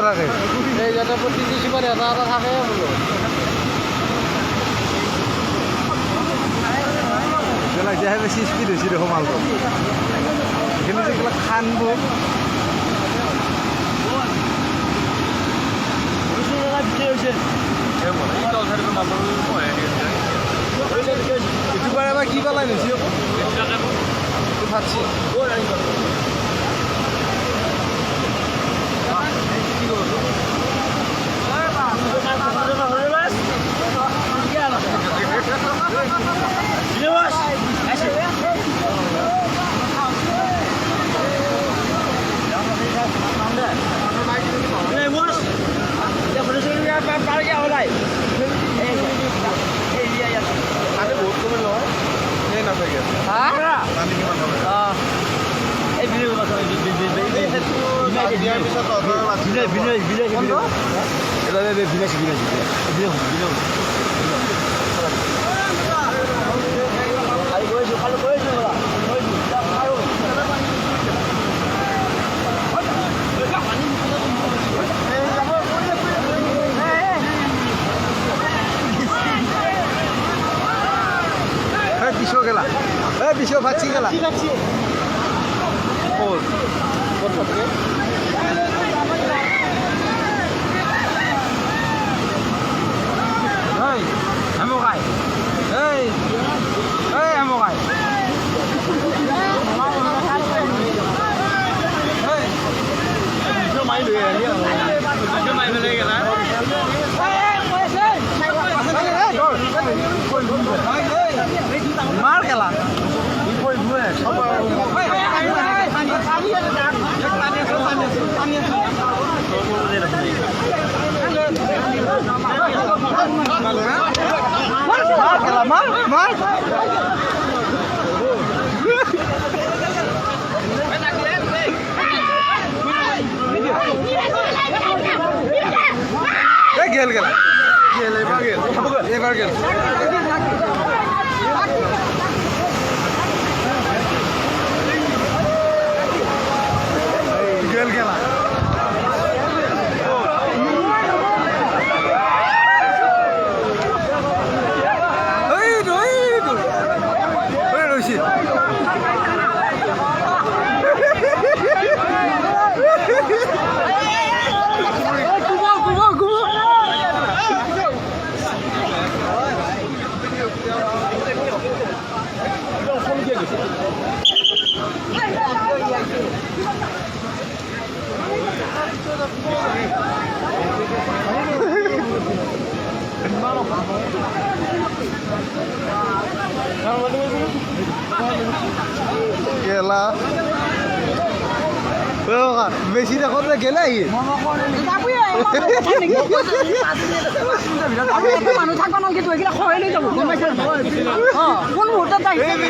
থাকে এই যাতে প্রতি সীমার এটা এটা থাকে বলো যেহে বেছি স্পীড হৈছে দেখো মালটো কিন্তু যেগুলো খানবোৰ এবার কি পালাই নিছি ভাবছি পিছু গেলা পিছু ভাচ্ছি গেলা মার খেলা মার গেল গেল এবার গেল গেল গেলা গেলা বেশি দেখো গেলে মানুহ থাকবা নালাগে তো এইগিলা খোৱাই লৈ যাব গম পাইছা কোন মুহূৰ্তত আহিছে